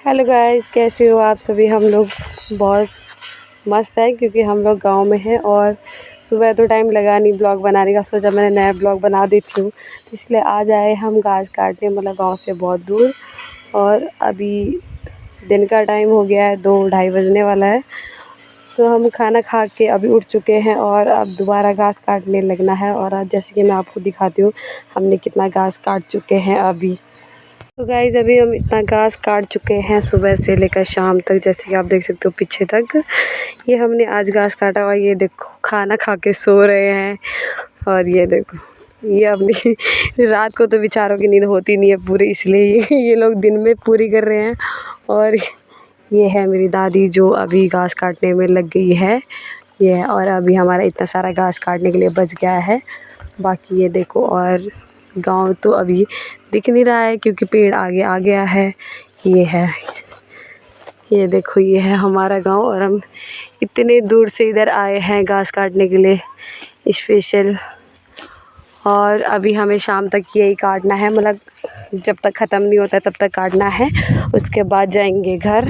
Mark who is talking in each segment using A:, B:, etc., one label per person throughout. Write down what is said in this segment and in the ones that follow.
A: Hello guys, कैसे हो आप सभी। हम लोग बहुत मस्त है क्योंकि हम लोग गांव में हैं और सुबह तो टाइम लगा नहीं ब्लॉग बनाने का। सोचा मैंने नया ब्लॉग बना देती हूँ, तो इसलिए आज आए हम घास काटने, मतलब गांव से बहुत दूर। और अभी दिन का टाइम हो गया है, 2-2:30 बजने वाला है। तो हम खाना खा के अभी उठ चुके हैं और अब दोबारा घास काटने लगना है। और आज जैसे कि मैं आपको दिखाती हूँ हमने कितना घास काट चुके हैं अभी। तो गाइज़ अभी हम इतना घास काट चुके हैं सुबह से लेकर शाम तक, जैसे कि आप देख सकते हो पीछे तक। ये हमने आज घास काटा और ये देखो खाना खा के सो रहे हैं। और ये देखो ये अपनी रात को तो बेचारों की नींद होती नहीं है पूरी, इसलिए ये लोग दिन में पूरी कर रहे हैं। और ये है मेरी दादी जो अभी घास काटने में लग गई है। ये है, और अभी हमारा इतना सारा घास काटने के लिए बच गया है। बाकी ये देखो, और गांव तो अभी दिख नहीं रहा है क्योंकि पेड़ आगे आ गया है। ये है, ये देखो ये है हमारा गांव। और हम इतने दूर से इधर आए हैं घास काटने के लिए स्पेशल। और अभी हमें शाम तक यही काटना है, मतलब जब तक ख़त्म नहीं होता तब तक काटना है। उसके बाद जाएंगे घर,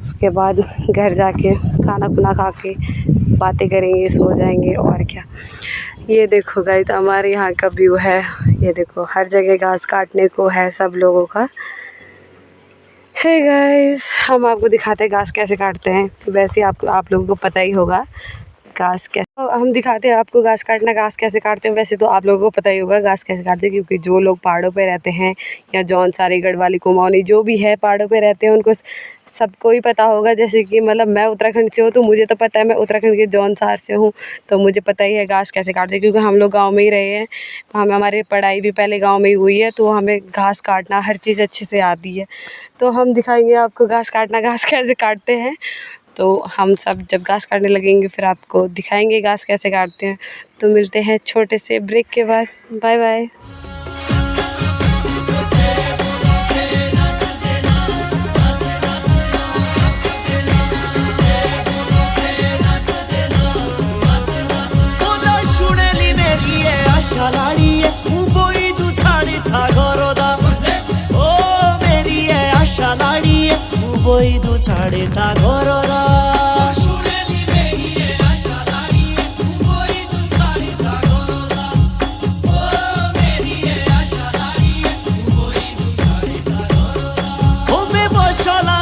A: उसके बाद घर जाके खाना खुना खा के बातें करेंगे, सो जाएंगे और क्या। ये देखो गाइस हमारे यहाँ का व्यू है। ये देखो हर जगह घास काटने को है सब लोगों का। हे गाइस, हम आपको दिखाते हैं घास कैसे काटते हैं। वैसे आप लोगों को पता ही होगा घास कैसे, हम दिखाते हैं आपको घास काटना, घास कैसे काटते हैं। वैसे तो आप लोगों को पता ही होगा घास कैसे काटते हैं, क्योंकि जो लोग पहाड़ों पे रहते हैं या जौनसारी गढ़वाली कुमाऊनी जो भी है पहाड़ों पे रहते हैं उनको सबको ही पता होगा। जैसे कि मतलब मैं उत्तराखंड से हूँ तो मुझे तो पता है, मैं उत्तराखंड के जौनसार से हूँ तो मुझे पता ही है घास कैसे काटते हैं, क्योंकि हम लोग गाँव में ही रहे हैं। तो हमारी पढ़ाई भी पहले गाँव में ही हुई है, तो हमें घास काटना हर चीज़ अच्छे से आती है। तो हम दिखाएंगे आपको घास काटना, घास कैसे काटते हैं। तो हम सब जब घास काटने लगेंगे फिर आपको दिखाएंगे घास कैसे काटते हैं। तो मिलते हैं छोटे से ब्रेक के बाद। Bye bye.
B: छाड़े था घोरोदा বসলা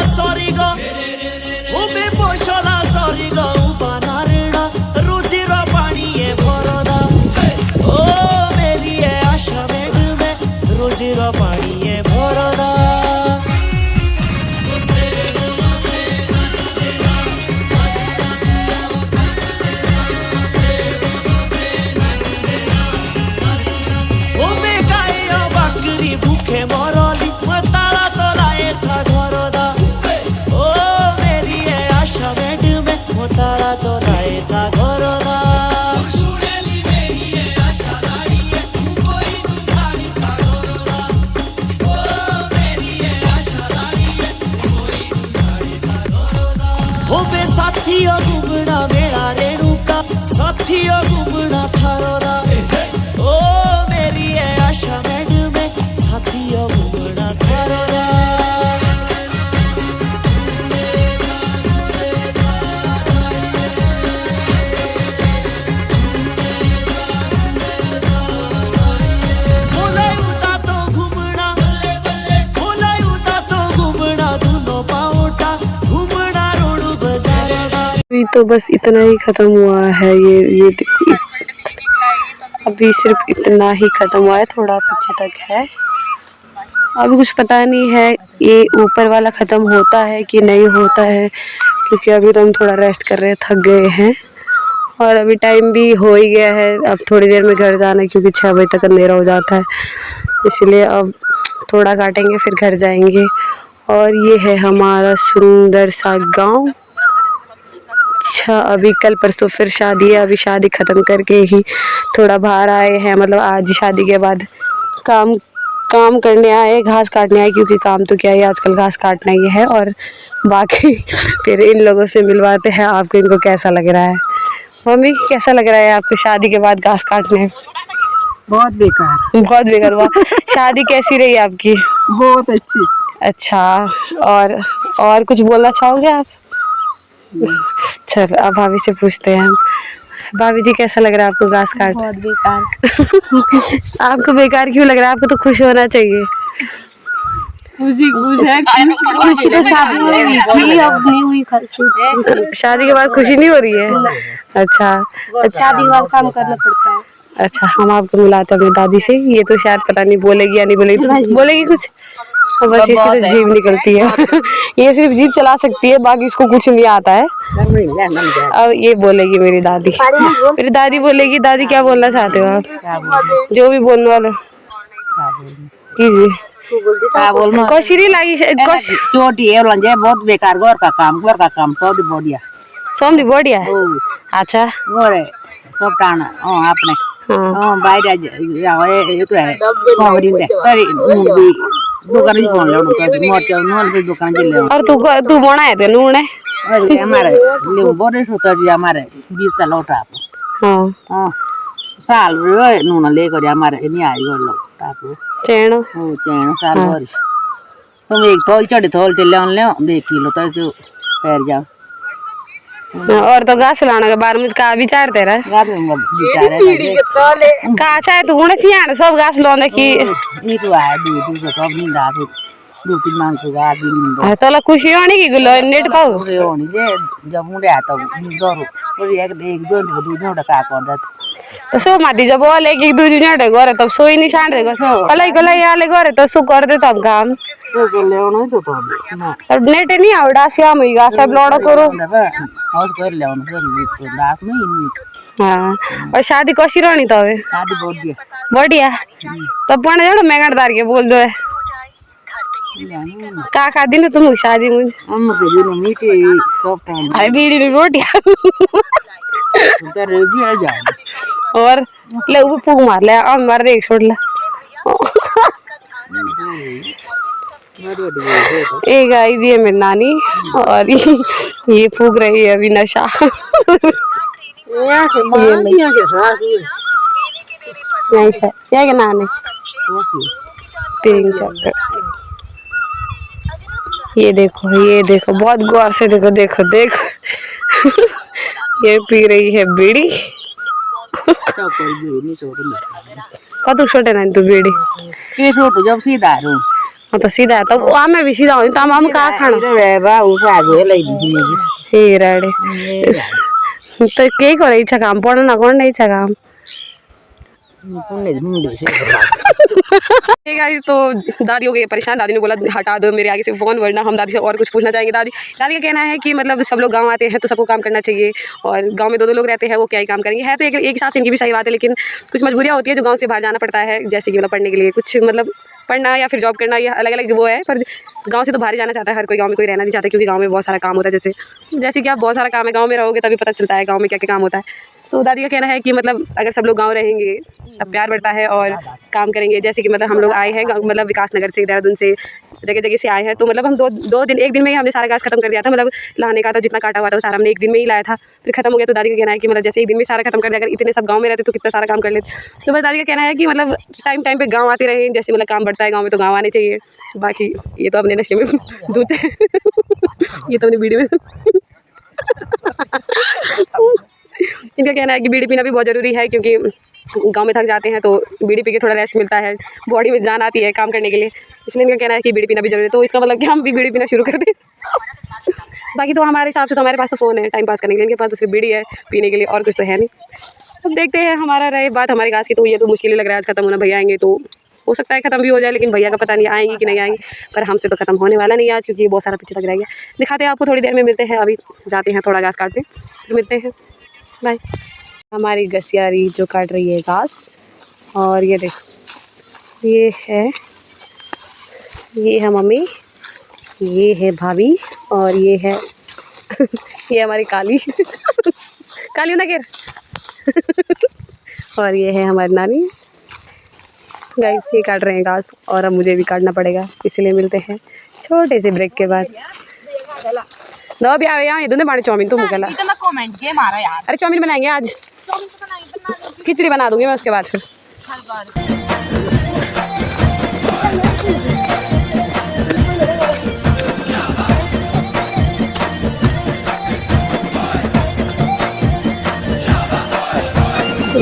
B: সরি গো বানারেড়া রুজির পানিয়ে ভরদা ও মেরি আশা মেডবে রুজির পানিয়ে ভরদা। साथियों घूमना मेरा रेणुका, साथियों घूमना थारोरा ओ मेरी है आशा मैडम, साथियों घूमना थारोरा।
A: अभी तो बस इतना ही ख़त्म हुआ है। ये देखो अभी सिर्फ इतना ही ख़त्म हुआ है, थोड़ा पीछे तक है। अभी कुछ पता नहीं है ये ऊपर वाला ख़त्म होता है कि नहीं होता है, क्योंकि अभी तो हम थोड़ा रेस्ट कर रहे हैं, थक गए हैं। और अभी टाइम भी हो ही गया है, अब थोड़ी देर में घर जाना है क्योंकि 6 बजे तक अंधेरा हो जाता है। इसलिए अब थोड़ा काटेंगे फिर घर जाएंगे। और ये है हमारा सुंदर सा गाँव। अच्छा, अभी कल परसों फिर शादी है, अभी शादी ख़त्म करके ही थोड़ा बाहर आए हैं, मतलब आज शादी के बाद काम करने आए, घास काटने आए, क्योंकि काम तो क्या है आजकल घास काटना ही है। और बाकी फिर इन लोगों से मिलवाते हैं आपको, इनको कैसा लग रहा है। मम्मी कैसा लग रहा है आपको शादी के बाद घास काटने?
C: बहुत बेकार
A: हुआ। शादी कैसी रही आपकी?
C: बहुत अच्छी।
A: अच्छा, और कुछ बोलना चाहोगे आप? चलो अब भाभी से पूछते हैं हम। भाभी जी कैसा लग रहा है आपको घास काट?
C: बहुत बेकार।
A: आपको बेकार क्यों लग रहा है? आपको तो खुश होना चाहिए।
C: खुशी तो शादी में हुई थी, अब नहीं हुई खुशी।
A: शादी के बाद खुशी नहीं हो रही है? अच्छा,
C: शादी के बाद काम करना पड़ता है।
A: अच्छा, हम आपको मिलाते हैं अपनी दादी से। ये तो शायद पता नहीं बोलेगी या नहीं बोलेगी। बोलेगी कुछ? बस इसकी तो जीभ निकलती है। ये सिर्फ जीभ चला सकती है, बाकी इसको कुछ नहीं आता है। अब ये बोलेगी मेरी दादी। मेरी दादी बोलेगी। दादी क्या बोलना चाहते हो आप? जो भी बोलने वाले कीजिए। कौशरी लगी
C: चोटी है बहुत बेकार। घर का काम सब बढ़िया।
A: सोम दी बढ़िया। अच्छा
C: गोरे सब टाना आपने বাইরে दुकान
A: और तू बना है तो नून है
C: हमारे बड़े सोता हमारे 20 का लौटा हाँ साल नून लेकर हमारे नहीं आई लोग
A: चेणो
C: चैन साल भर तुम एक थोल चढ़े थोल ले ले 2 किलो तो जो पैर जाओ।
A: और तो घास लाने के बारे में का विचार तेरा का चाहे तू उन्हें थियान सब घास लाने की
C: ये तो है दूध सब नहीं दाद दो तीन मांग को गा दिन
A: तो ला खुशी होनी की गुलो नेट पाओ
C: होनी जे जब मुंडे आता दरो और एक दो दूध न का कर दे
A: तो सो माती जब बोले एक दूध न घरे तब सोई नहीं छान रे कलाई आले घरे तो सो कर दे तब काम
C: तो ले ओनो तो
A: तब नेट नहीं आवड़ा श्याम ही गा सब लड़ो करो
C: हाउस कर ले ओनो तो लास्ट में इन
A: हाँ। और शादी कौशी रहनी तो है
C: शादी बढ़िया
A: बढ़िया तब पण जानो मेंगड़दार के बोल दो का खा दिन तुम शादी मुझे
C: हम के दिन मीठी सब
A: अरे बीड़ी रोटियां
C: उधर भी आ जा
A: और ले वो फूक मार ले हम मार दे एक छोड़ ले एक आई थी मेरी नानी और ये फूक रही है अभी नशा क्या नानी ये देखो बहुत गौर से देखो ये पी रही है बीड़ी कतु छोटे ना तू बीड़ी
C: के छोटो जब सीधा रो
A: तो सीधा तो आमे भी सीधा हो तो हम का खाना
C: रे बा ऊपर आगे ले दी
A: हे राडे तो के करे इच्छा काम पड़ना ना कौन नहीं इच्छा काम तो दादी हो गई परेशान। दादी ने बोला हटा दो मेरे आगे से फोन, वरना हम दादी से और कुछ पूछना चाहेंगे। दादी का कहना है कि मतलब सब लोग गांव आते हैं तो सबको काम करना चाहिए और गांव में 2-2 लोग रहते हैं वो क्या ही काम करेंगे। है तो एक हिसाब से इनकी भी सही बात है, लेकिन कुछ मजबूरियाँ होती है जो गाँव से बाहर जाना पड़ता है, जैसे कि मतलब पढ़ने के लिए कुछ मतलब पढ़ना या फिर जॉब करना, या अलग अलग वो है। पर गांव से तो बाहर जाना चाहता है हर कोई, गांव में कोई रहना नहीं चाहता क्योंकि गांव में बहुत सारा काम होता है। जैसे कि आप बहुत सारा काम है, गांव में रहोगे तभी पता चलता है गांव में क्या क्या काम होता है। तो दादी का कहना है कि मतलब अगर सब लोग गांव रहेंगे तब प्यार बढ़ता है और काम करेंगे। जैसे कि मतलब हम लोग आए हैं मतलब विकास नगर से, देहरादून से, जगह से आए हैं, तो मतलब हम एक दिन में ही हमने सारा घास खत्म कर दिया था। मतलब लाने का था जितना काटा हुआ था वो सारा हमने एक दिन में ही लाया था, फिर खत्म हो गया। तो दादी का कहना है कि मतलब जैसे एक दिन में सारा खत्म कर दिया, अगर इतने सब गाँव में रहते तो कितना सारा काम कर लेते। तो बस दादी का कहना है कि मतलब टाइम पे गाँव आते रहें, जैसे मतलब काम बढ़ता है गाँव में तो गाँव आने चाहिए। बाकी ये तो अपने नशे में दूध है ये तो अपनी वीडियो में इनका कहना है कि बीड़ी पीना भी बहुत ज़रूरी है, क्योंकि गांव में थक जाते हैं तो बीड़ी पी के थोड़ा रेस्ट मिलता है, बॉडी में जान आती है काम करने के लिए। इसलिए इनका कहना है कि बीड़ी पीना भी जरूरी है। तो इसका मतलब कि हम भी बीड़ी पीना शुरू कर दें बाकी तो हमारे हिसाब से तो हमारे पास तो फ़ोन है टाइम पास करने के लिए, इनके पास तो सिर्फ बीड़ी है पीने के लिए और कुछ तो है नहीं। अब देखते हैं हमारा रहे बात हमारी घास की, तो ये तो मुश्किल ही लग रहा है आज खत्म होना। भैया आएंगे तो हो सकता है खत्म भी हो जाए, लेकिन भैया का पता नहीं आएंगे कि नहीं आएंगे, पर हमसे तो खत्म होने वाला नहीं आज, क्योंकि बहुत सारा पीछे तक रह गया। दिखाते हैं आपको थोड़ी देर में, मिलते हैं। अभी जाते हैं थोड़ा घास काटते, फिर मिलते हैं, बाय। हमारी गसियारी जो काट रही है घास, और ये देखो ये है मम्मी, ये है भाभी, और ये है ये हमारी काली काली ना घेर और ये है हमारी नानी। गाइस ये काट रहे हैं घास और अब मुझे भी काटना पड़ेगा, इसलिए मिलते हैं छोटे से ब्रेक के बाद। दो भी आवे यहाँ इधर चाउमीन तुम कला
C: कमेंट के मारा यार।
A: अरे चाउमीन बनाएंगे आज, खिचड़ी बना दूंगी मैं उसके बाद फिर।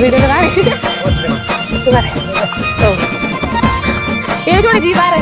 A: वीडियो बना रही तुम्हारे तो ये जोड़े जी पा रहे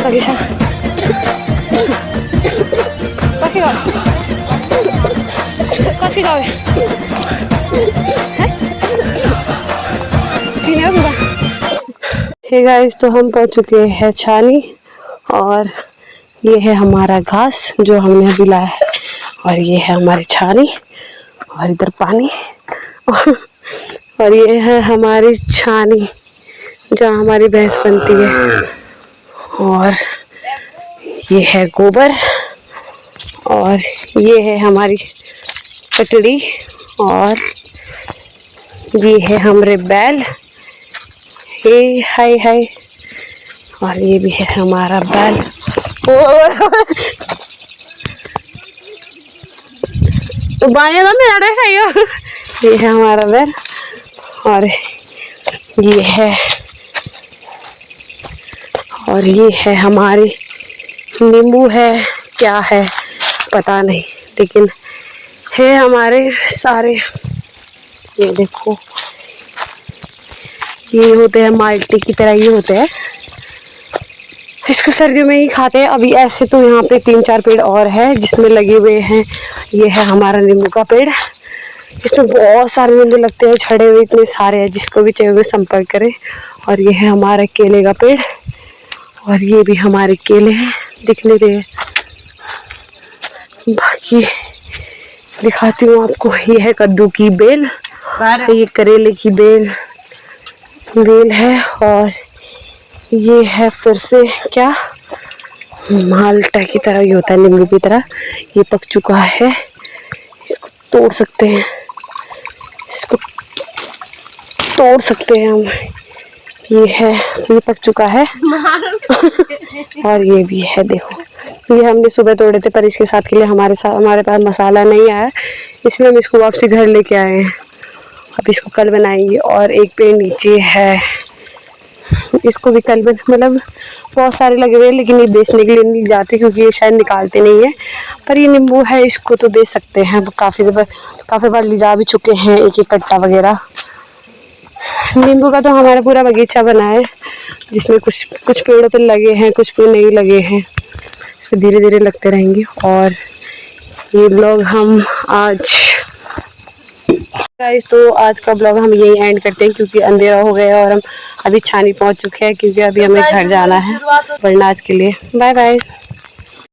A: Pagisha. Kasih kau. Hey guys, तो हम पहुंच चुके हैं छानी और ये है हमारा घास जो हमने अभी लाया है और ये है हमारी छानी और इधर पानी और ये है हमारी छानी जहाँ हमारी भैंस बनती है और ये है गोबर और ये है हमारी कटड़ी और ये है हमारे बैल। हे हाय हाय और ये भी है हमारा बैल। तो बाएं में मेरा ये है हमारा बैल और ये है हमारी नींबू है क्या है पता नहीं, लेकिन है हमारे सारे। ये देखो ये होते हैं माल्टे की तरह, ये होते हैं, इसको सर्दियों में ही खाते हैं। अभी ऐसे तो यहाँ पे 3-4 पेड़ और है जिसमें लगे हुए हैं। ये है हमारा नींबू का पेड़, इसमें बहुत सारे नींबू लगते हैं, छड़े हुए इतने सारे हैं, जिसको भी चाहिए संपर्क करें। और ये है हमारा केले का पेड़ और ये भी हमारे केले हैं, दिखने दे। बाकी दिखाती हूँ आपको। ये है कद्दू की बेल, ये करेले की बेल है और ये है फिर से क्या माल्टा की तरह, ये होता है नींबू की तरह। ये पक चुका है, इसको तोड़ सकते हैं, इसको तोड़ सकते हैं हम। ये है, ये पक चुका है और ये भी है, देखो ये हमने सुबह तोड़े थे, पर इसके साथ के लिए हमारे पास मसाला नहीं आया, इसलिए हम इसको वापसी घर लेके आए हैं। अब इसको कल बनाएंगे। और एक पेड़ नीचे है, इसको भी कल मतलब बहुत सारे लगे हुए हैं, लेकिन ये बेचने के लिए नहीं जाते क्योंकि ये शायद निकालते नहीं है। पर ये नींबू है, इसको तो बेच सकते हैं। काफ़ी बार ले जा भी चुके हैं एक कट्टा वगैरह। नींबू का तो हमारा पूरा बगीचा बना है, जिसमें कुछ पेड़ों पे लगे हैं, कुछ पेड़ नहीं लगे हैं। इसको धीरे धीरे लगते रहेंगे। और ये ब्लॉग हम आज गाइस, तो आज का ब्लॉग हम यही एंड करते हैं क्योंकि अंधेरा हो गया और हम अभी छानी पहुंच चुके हैं क्योंकि अभी हमें घर जाना है। वरना आज के लिए बाय बाय।